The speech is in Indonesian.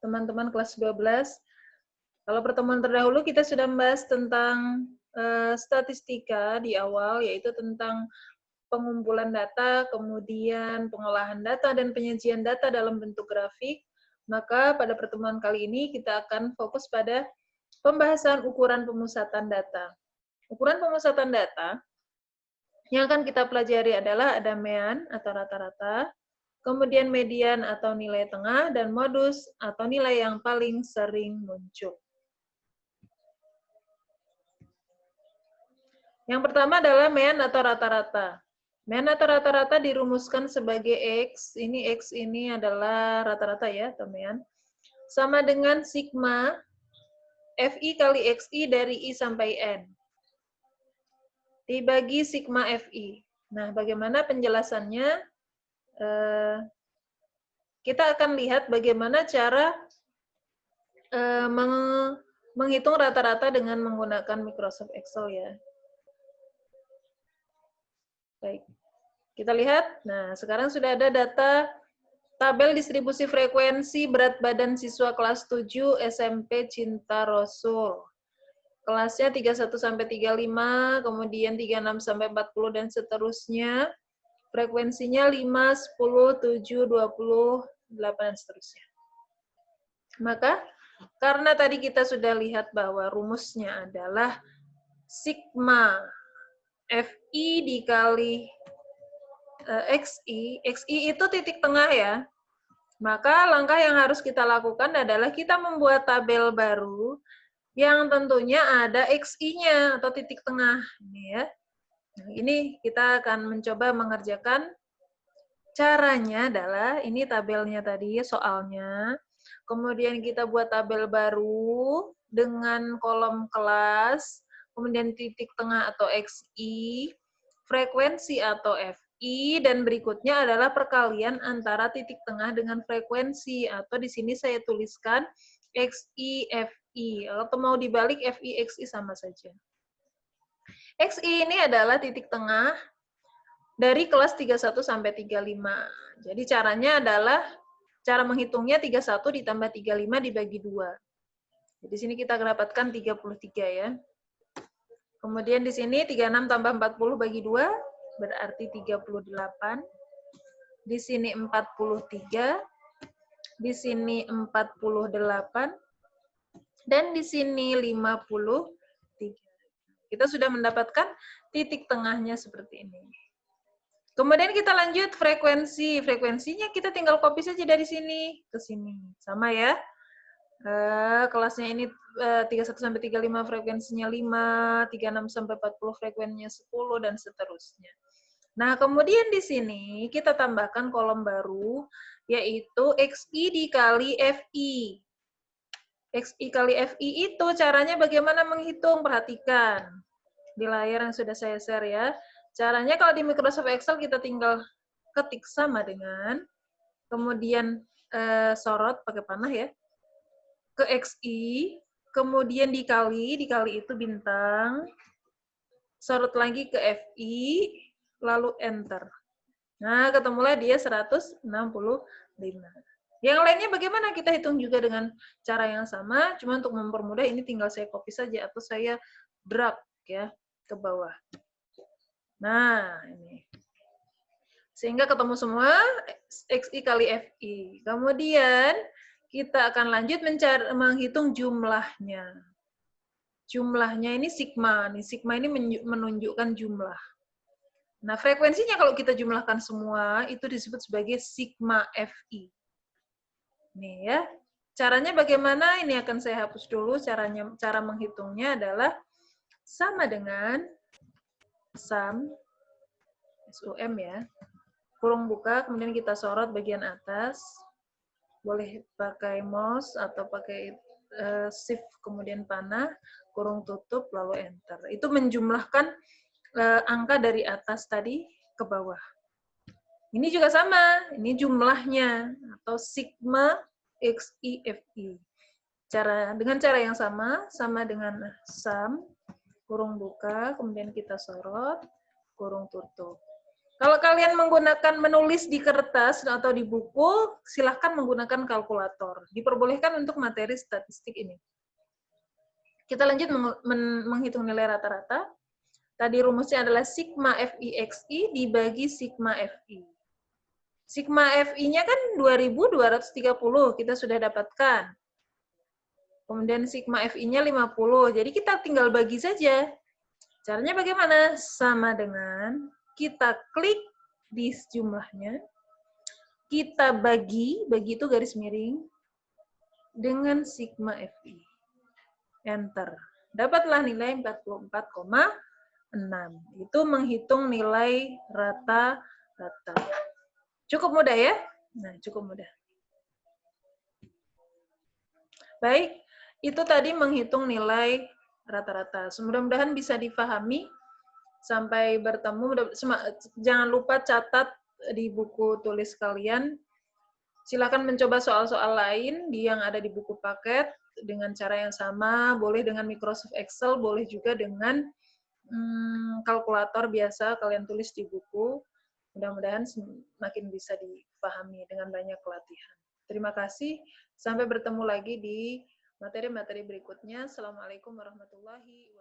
teman-teman kelas 12. Kalau pertemuan terdahulu kita sudah membahas tentang statistika di awal, yaitu tentang pengumpulan data, kemudian pengolahan data dan penyajian data dalam bentuk grafik. Maka pada pertemuan kali ini kita akan fokus pada pembahasan ukuran pemusatan data. Ukuran pemusatan data yang akan kita pelajari adalah ada mean atau rata-rata, kemudian median atau nilai tengah, dan modus atau nilai yang paling sering muncul. Yang pertama adalah mean atau rata-rata. Mean atau rata-rata dirumuskan sebagai X, ini adalah rata-rata ya, atau mean, sama dengan sigma FI kali XI dari I sampai N, dibagi sigma FI. Nah, bagaimana penjelasannya? Kita akan lihat bagaimana cara menghitung rata-rata dengan menggunakan Microsoft Excel ya. Baik, kita lihat. Nah, sekarang sudah ada data tabel distribusi frekuensi berat badan siswa kelas 7 SMP Cinta Rasul. Kelasnya 31 sampai 35, kemudian 36 sampai 40 dan seterusnya. Frekuensinya 5, 10, 7, 20, 8 dan seterusnya. Maka karena tadi kita sudah lihat bahwa rumusnya adalah sigma FI dikali XI, XI itu titik tengah ya. Maka langkah yang harus kita lakukan adalah kita membuat tabel baru yang tentunya ada XI-nya atau titik tengah. Ini ya. Nah, ini kita akan mencoba mengerjakan. Caranya adalah, ini tabelnya tadi, soalnya. Kemudian kita buat tabel baru dengan kolom kelas, kemudian titik tengah atau XI, frekuensi atau FI, dan berikutnya adalah perkalian antara titik tengah dengan frekuensi, atau di sini saya tuliskan XI, FI. Atau mau dibalik FI, XI sama saja. XI ini adalah titik tengah dari kelas 31 sampai 35. Jadi caranya adalah, cara menghitungnya 31 ditambah 35 dibagi 2. Jadi di sini kita dapatkan 33 ya. Kemudian di sini 36 tambah 40 bagi 2, berarti 38. Di sini 43. Di sini 48. Dan di sini 53. Kita sudah mendapatkan titik tengahnya seperti ini. Kemudian kita lanjut frekuensi. Frekuensinya kita tinggal copy saja dari sini ke sini. Sama ya. Kelasnya ini 31 sampai 35 frekuensinya 5, 36 sampai 40 frekuensinya 10 dan seterusnya. Nah, kemudian di sini kita tambahkan kolom baru yaitu XI dikali FI. XI kali FI itu caranya bagaimana menghitung? Perhatikan di layar yang sudah saya share ya. Caranya kalau di Microsoft Excel kita tinggal ketik sama dengan, kemudian sorot pakai panah ya, ke XI, kemudian dikali itu bintang, sorot lagi ke FI, lalu enter. Nah, ketemulah dia 165. Yang lainnya bagaimana kita hitung juga dengan cara yang sama, cuma untuk mempermudah ini tinggal saya copy saja atau saya drag ya ke bawah. Nah, ini. Sehingga ketemu semua XI kali FI. Kemudian kita akan lanjut menghitung jumlahnya. Jumlahnya ini sigma. Sigma ini menunjukkan jumlah. Nah, frekuensinya kalau kita jumlahkan semua, itu disebut sebagai sigma FI. Nih ya. Caranya bagaimana? Ini akan saya hapus dulu. Cara menghitungnya adalah sama dengan sum, SUM ya. Kurung buka, kemudian kita sorot bagian atas. Boleh pakai mouse atau pakai shift kemudian panah, kurung tutup, lalu enter. Itu menjumlahkan angka dari atas tadi ke bawah. Ini juga sama, ini jumlahnya atau sigma XI FI. Dengan cara yang sama dengan sum, kurung buka, kemudian kita sorot, kurung tutup. Kalau kalian menggunakan menulis di kertas atau di buku, silahkan menggunakan kalkulator. Diperbolehkan untuk materi statistik ini. Kita lanjut menghitung nilai rata-rata. Tadi rumusnya adalah sigma FIXI dibagi sigma FI. Sigma FI-nya kan 2230, kita sudah dapatkan. Kemudian sigma FI-nya 50, jadi kita tinggal bagi saja. Caranya bagaimana? Sama dengan kita klik di jumlahnya, kita bagi itu garis miring, dengan sigma FI. Enter. Dapatlah nilai 44,6. Itu menghitung nilai rata-rata. Cukup mudah ya? Nah, cukup mudah. Baik, itu tadi menghitung nilai rata-rata. Mudah-mudahan bisa difahami. Sampai bertemu. Jangan lupa catat di buku tulis kalian. Silakan mencoba soal-soal lain yang ada di buku paket dengan cara yang sama. Boleh dengan Microsoft Excel, boleh juga dengan kalkulator biasa kalian tulis di buku. Mudah-mudahan semakin bisa dipahami dengan banyak pelatihan. Terima kasih. Sampai bertemu lagi di materi-materi berikutnya. Assalamualaikum warahmatullahi wabarakatuh.